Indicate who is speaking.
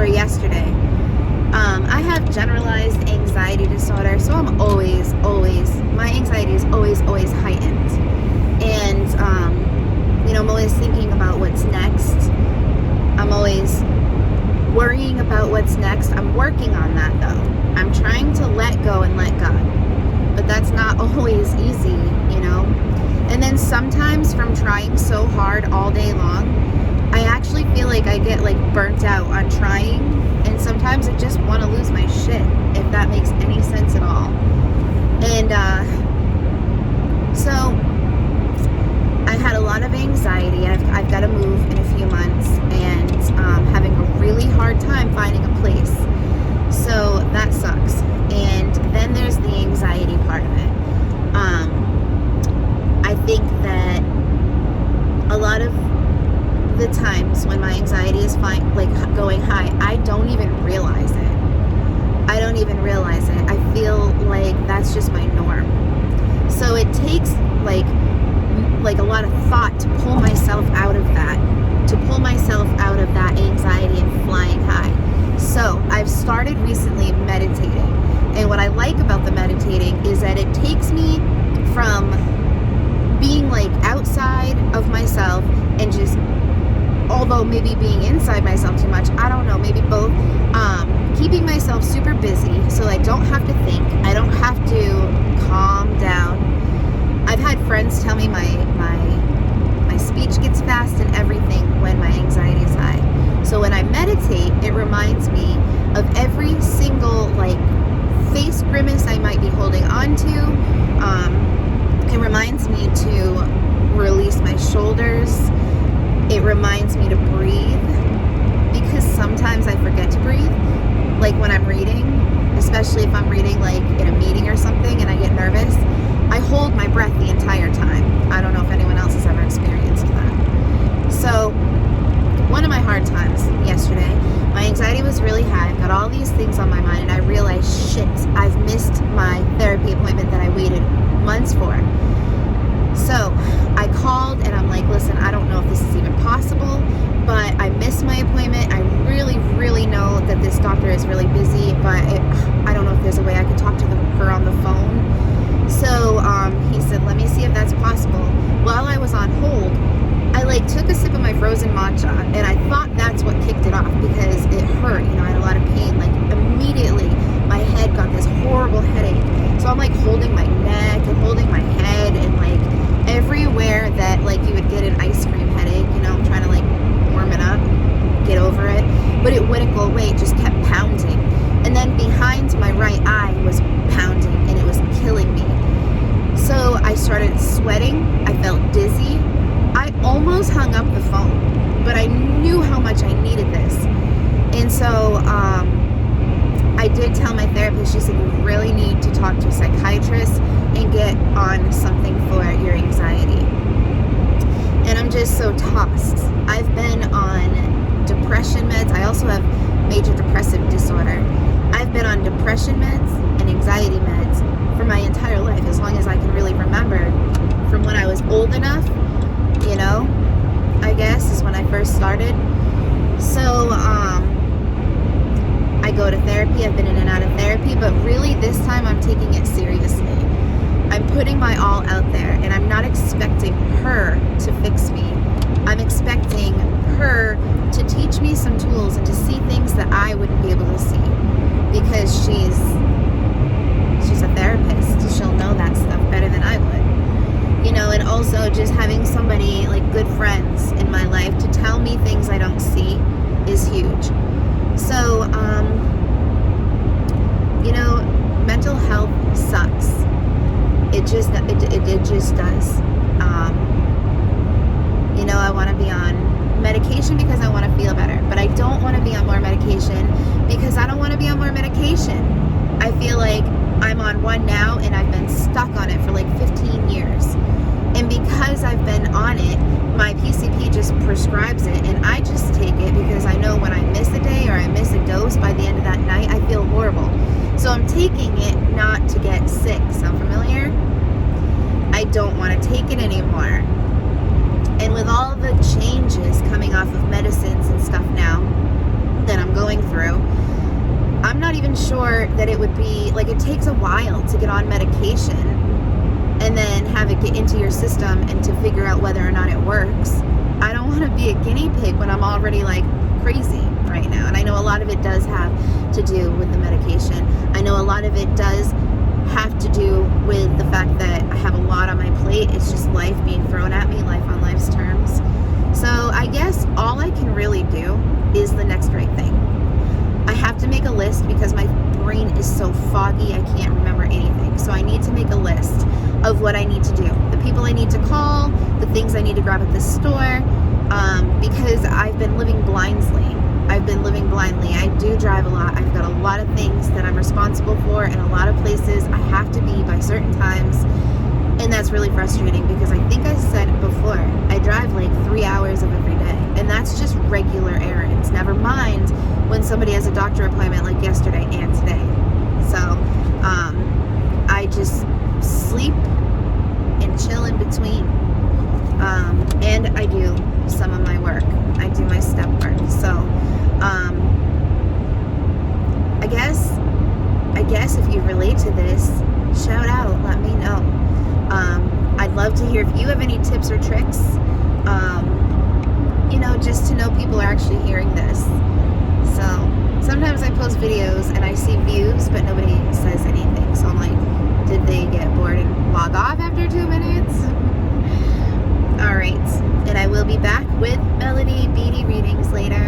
Speaker 1: or yesterday. I have generalized anxiety disorder, so I'm always, my anxiety is always heightened. And, I'm always thinking about what's next. I'm always worrying about what's next. I'm working on that, though. I'm trying to let go and let God. But that's not always easy, And then sometimes from trying so hard all day long, I actually feel like I get burnt out on trying, and sometimes I just want to lose my shit, if that makes any sense at all. And so I had a lot of anxiety. I've got to move in a few months, and having a really hard time finding a place. So that sucks. And then there's the anxiety part of it. I think that a lot of the times when my anxiety is going high, I don't even realize it. I feel like that's just my norm. So it takes a lot of thought to pull myself out of that, anxiety and flying high. So I've started recently meditating, and what I like about the meditating is that it takes me from being outside of myself and just, although maybe being inside myself too much, I don't know, maybe both, keeping myself super busy so I don't have to think, I don't have to calm down. I've had friends tell me my speech gets fast and everything when my anxiety is high. So when I meditate, it reminds me of every single face grimace I might be holding on to. It reminds me to release my shoulders. It reminds me to breathe, because sometimes I forget to breathe. When I'm reading, especially if I'm reading in a meeting or something and I get nervous, I hold my breath the entire time. I don't know if anyone else has ever experienced that. So one of my hard times yesterday, my anxiety was really high. I've got all these things on my mind, and I realized, shit, I've missed my therapy appointment that I waited months for. So I called and I'm like, listen, I don't know if this is even possible, but I missed my appointment. I really know that this doctor is really busy, but I don't know if there's a way I could talk to her on the phone. So he said, let me see if that's possible. While I was on hold, I took a sip of my frozen matcha, and I thought that's what kicked it off, because it hurt. I had a lot of pain. Immediately my head got this horrible headache. So I'm holding my neck and holding my head, and everywhere that you would get an ice cream headache, I'm trying to warm it up, get over it, but it wouldn't go away. It just kept pounding. And then behind my right eye was pounding, and it was killing me. So I started sweating. I felt dizzy. I almost hung up the phone, but I knew how much I needed this. And so I did tell my therapist, she said, you really need to talk to a psychiatrist and get on something for your anxiety. And I'm just so tossed. I've been on depression meds. I also have major depressive disorder. I've been on depression meds and anxiety meds for my entire life, as long as I can really remember, from when I was old enough, I guess is when I first started. So I go to therapy. I've been in and out of therapy, but really this time I'm taking it seriously. I'm putting my all out there, and I'm not expecting her to fix me. I'm expecting her to teach me some tools and to see things that I wouldn't be able to see, because she's a therapist. She'll know that stuff better than I would. And also just having somebody, good friends in my life, to tell me things I don't see is huge. So, mental health sucks. It just does. I want to be on medication because I want to feel better, but I don't want to be on more medication because I don't want to be on more medication. I feel like I'm on one now, and I've been stuck on it for 15 years. And because I've been on it, my PCP just prescribes it, and I just take it because I know when I miss a day or I miss a dose, by the end of that night, I feel horrible. So I'm taking it not to get sick. Sound familiar? I don't want to take it anymore. And with all the changes coming off of medicines and stuff now that I'm going through, that it would be like, it takes a while to get on medication and then have it get into your system and to figure out whether or not it works. I don't want to be a guinea pig when I'm already like crazy right now. And I know a lot of it does have to do with the medication. I know a lot of it does have to do with the fact that I have a lot on my plate. It's just life being thrown at me, life on life's terms. So I guess all I can really do is the next right thing. I have to make a list because my brain is so foggy, I can't remember anything. So I need to make a list of what I need to do, the people I need to call, the things I need to grab at the store, because I've been living blindly. I do drive a lot. I've got a lot of things that I'm responsible for, and a lot of places I have to be by certain times. And that's really frustrating because I think I said it before, I drive like 3 hours of every day, and that's just regular errands. Never mind when somebody has a doctor appointment like yesterday and today. So I just sleep and chill in between. And I do some of my work. I do my step work. So I guess if you relate to this, shout out, let me know. I'd love to hear if you have any tips or tricks, just to know people are actually hearing this. So sometimes I post videos and I see views, but nobody says anything. So I'm like, did they get bored and log off after 2 minutes? All right. And I will be back with Melody Beatty readings later.